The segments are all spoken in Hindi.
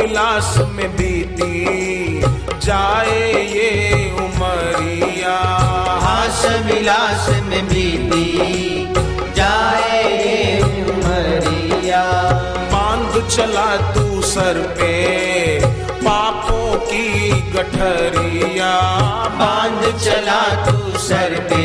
विलास में बीती जाए ये उमरिया, हास विलास में बीती जाए ये उमरिया। बांध चला तू सर पे पापों की गठरिया, बांध चला तू सर पे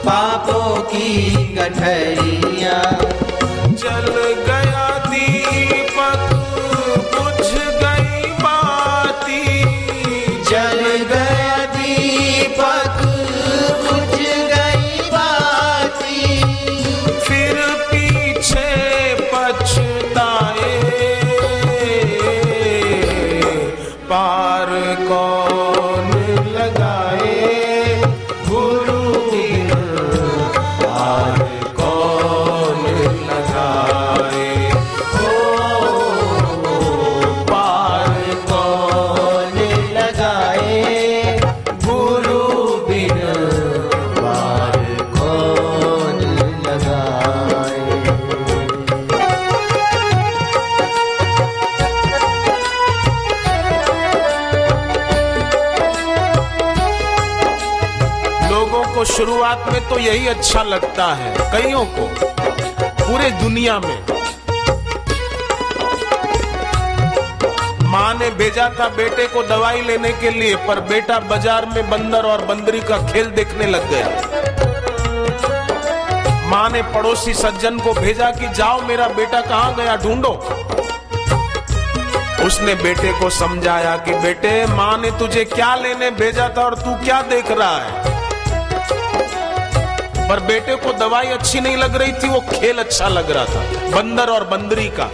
पापों की गठरिया। जल गया दीपक बुझ गई बाती, जल गया दीपक बुझ गई बाती। फिर पीछे पछताए पार कौन लगाए, गुरु बिन पार कौन लगाए, ओ पार कौन लगाए, गुरु बिन पार कौन लगाए। लोगों को शुरुआत में तो यही अच्छा लगता है, कईयों को पूरे दुनिया में। माँ ने भेजा था बेटे को दवाई लेने के लिए, पर बेटा बाजार में बंदर और बंदरी का खेल देखने लग गया। माँ ने पड़ोसी सज्जन को भेजा कि जाओ मेरा बेटा कहाँ गया ढूंढो। उसने बेटे को समझाया कि बेटे माँ ने तुझे क्या लेने भेजा था और तू क्या देख रहा है। पर बेटे को दवाई अच्छी नहीं लग रही थी, वो खेल अच्छा लग रहा था, बंदर और बंदरी का।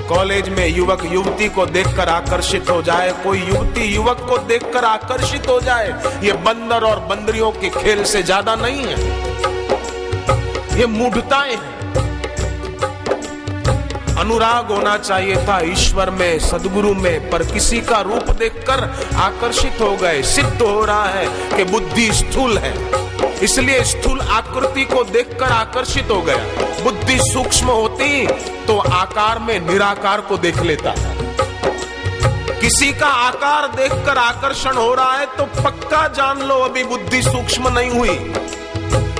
कॉलेज में युवक युवती को देखकर आकर्षित हो जाए, कोई युवती युवक को देखकर आकर्षित हो जाए, ये बंदर और बंदरियों के खेल से ज्यादा नहीं है, ये मूढ़ताएं हैं। अनुराग होना चाहिए था ईश्वर में, सद्गुरु में, पर किसी का रूप देखकर आकर्षित हो गए। सिद्ध हो रहा है कि बुद्धि स्थूल है, इसलिए स्थूल आकृति को देखकर आकर्षित हो गया। बुद्धि सूक्ष्म होती तो आकार में निराकार को देख लेता। किसी का आकार देखकर आकर्षण हो रहा है तो पक्का जान लो अभी बुद्धि सूक्ष्म नहीं हुई,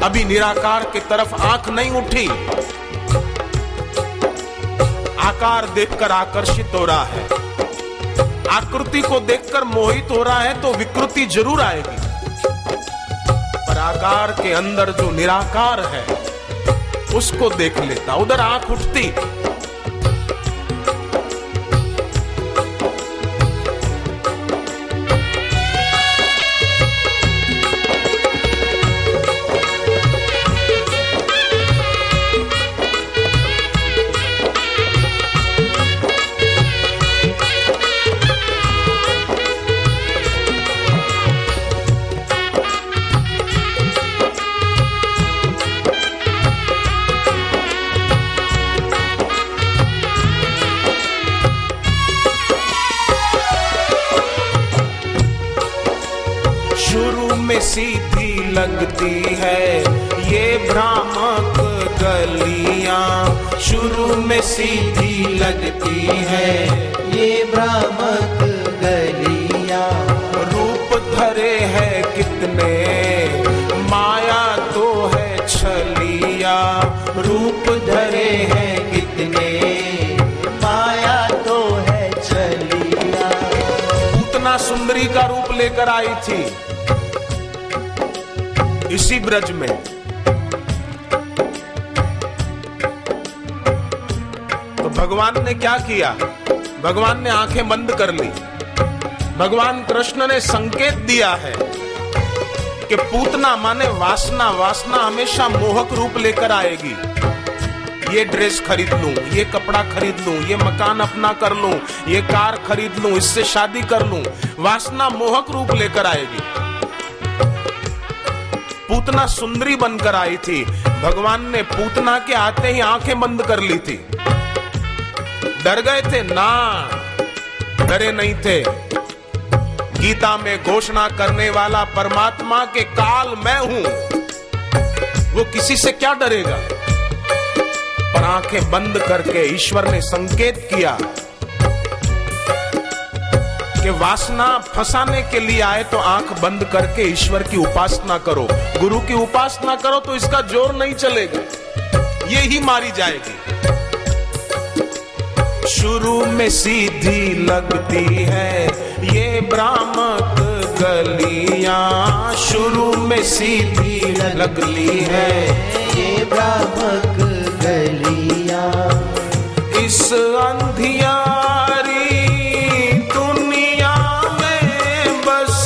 अभी निराकार की तरफ आंख नहीं उठी। आकार देखकर आकर्षित हो रहा है, आकृति को देखकर मोहित हो रहा है तो विकृति जरूर आएगी, पर आकार के अंदर जो निराकार है उसको देख लेता, उधर आंख उठती। शुरू में सीधी लगती है ये भ्रामक गलियां, शुरू में सीधी लगती है ये भ्रामक गलियां। रूप धरे है कितने माया तो है छलिया, रूप धरे हैं कितने माया तो है छलिया। पूतना सुंदरी का रूप लेकर आई थी इसी ब्रज में, तो भगवान ने क्या किया, भगवान ने आंखें बंद कर ली। भगवान कृष्ण ने संकेत दिया है कि पूतना माने वासना, वासना हमेशा मोहक रूप लेकर आएगी। ये ड्रेस खरीद लूं, ये कपड़ा खरीद लूं, ये मकान अपना कर लूं, ये कार खरीद लूं, इससे शादी कर लूं, वासना मोहक रूप लेकर आएगी। पूतना सुंदरी बनकर आई थी, भगवान ने पूतना के आते ही आंखें बंद कर ली थी। डर गए थे ना, डरे नहीं थे। गीता में घोषणा करने वाला परमात्मा के काल मैं हूं, वो किसी से क्या डरेगा। पर आंखें बंद करके ईश्वर ने संकेत किया कि वासना फंसाने के लिए आए तो आंख बंद करके ईश्वर की उपासना करो, गुरु की उपासना करो तो इसका जोर नहीं चलेगा, ये ही मारी जाएगी। शुरू में सीधी लगती है ये भ्रामक गलियां, शुरू में सीधी लगती है ये भ्रामक गलियां। इस अंधियारी दुनिया में बस,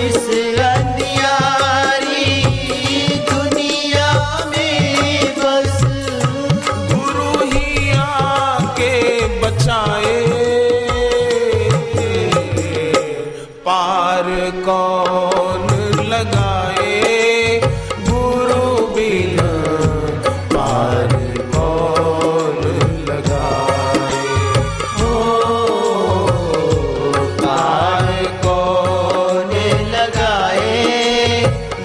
इस अंधियारी दुनिया में बस गुरु ही आके बचाए, पार कौन लगाए गुरु बिना, पार कौन लगाए, हो पार कौन लगाए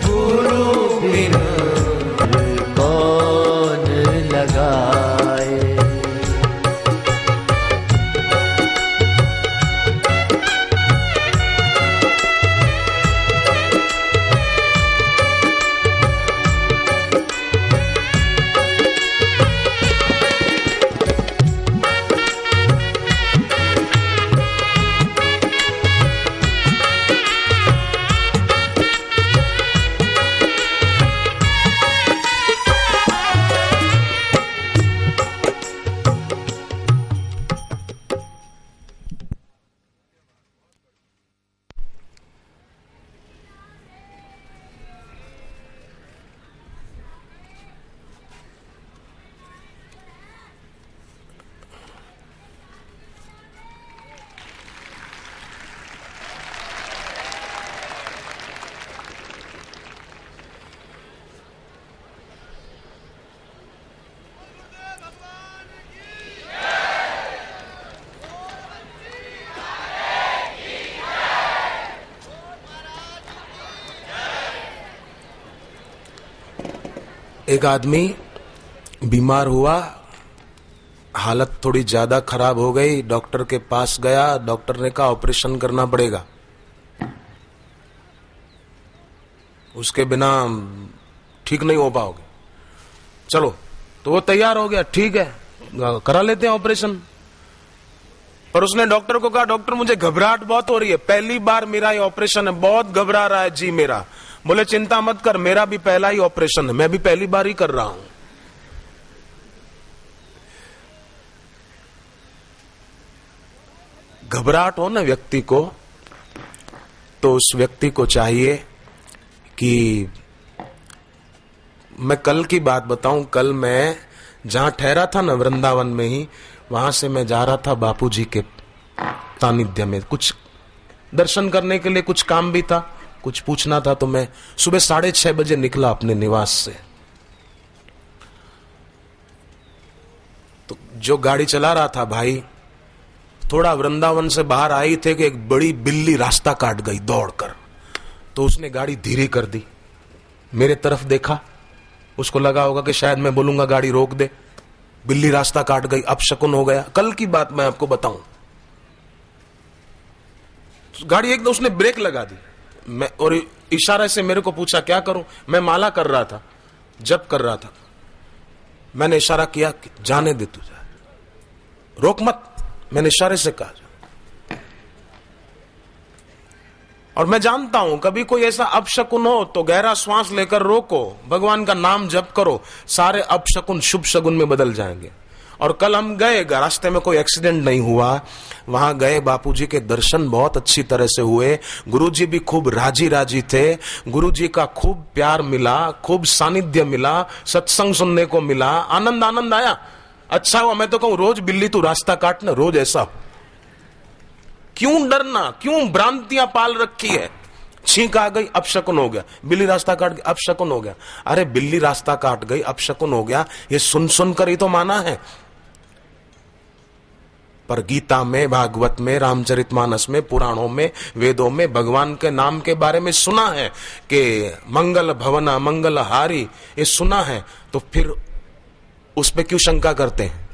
गुरु बिना, कौन लगाए। एक आदमी बीमार हुआ, हालत थोड़ी ज्यादा खराब हो गई, डॉक्टर के पास गया, डॉक्टर ने कहा ऑपरेशन करना पड़ेगा, उसके बिना ठीक नहीं हो पाओगे। चलो, तो वो तैयार हो गया, ठीक है करा लेते हैं ऑपरेशन। पर उसने डॉक्टर को कहा डॉक्टर मुझे घबराहट बहुत हो रही है, पहली बार मेरा ये ऑपरेशन है, बहुत घबरा रहा है जी मेरा। बोले चिंता मत कर, मेरा भी पहला ही ऑपरेशन है, मैं भी पहली बार ही कर रहा हूं। घबराहट हो ना व्यक्ति को, तो उस व्यक्ति को चाहिए कि मैं कल की बात बताऊं, कल मैं जहां ठहरा था ना वृंदावन में ही, वहां से मैं जा रहा था बापूजी के सानिध्य में, कुछ दर्शन करने के लिए, कुछ काम भी था, कुछ पूछना था। तो मैं सुबह 6:30 बजे निकला अपने निवास से। तो जो गाड़ी चला रहा था भाई, थोड़ा वृंदावन से बाहर आई थे कि एक बड़ी बिल्ली रास्ता काट गई दौड़कर, तो उसने गाड़ी धीरे कर दी, मेरे तरफ देखा, उसको लगा होगा कि शायद मैं बोलूंगा गाड़ी रोक दे, बिल्ली रास्ता काट गई, अपशकुन हो गया। कल की बात मैं आपको बताऊं, गाड़ी एकदम उसने ब्रेक लगा दी, मैं और इशारे से मेरे को पूछा क्या करूं, मैं माला कर रहा था, जप कर रहा था, मैंने इशारा किया कि जाने दे तू, जा रोक मत, मैंने इशारे से कहा। और मैं जानता हूं कभी कोई ऐसा अपशकुन हो तो गहरा श्वास लेकर रोको, भगवान का नाम जप करो, सारे अपशकुन शुभ शगुन में बदल जाएंगे। और कल हम गए, रास्ते में कोई एक्सीडेंट नहीं हुआ, वहां गए, बापूजी के दर्शन बहुत अच्छी तरह से हुए, गुरुजी भी खूब राजी राजी थे, गुरुजी का खूब प्यार मिला, खूब सानिध्य मिला, सत्संग सुनने को मिला, आनंद आनंद आया। अच्छा हुआ, मैं तो कहूं रोज बिल्ली तू रास्ता काटना, रोज ऐसा हो, क्यों डरना, क्यों भ्रांतियां पाल रखी है। छींक आ गई, अपशकुन हो गया, बिल्ली रास्ता काट गई, अपशकुन हो गया। अरे बिल्ली रास्ता काट गई, अपशकुन हो गया, ये सुन सुनकर ही तो माना है। पर गीता में, भागवत में, रामचरितमानस में, पुराणों में, वेदों में भगवान के नाम के बारे में सुना है कि मंगल भवना मंगल हारी, ये सुना है, तो फिर उस पे क्यों शंका करते हैं।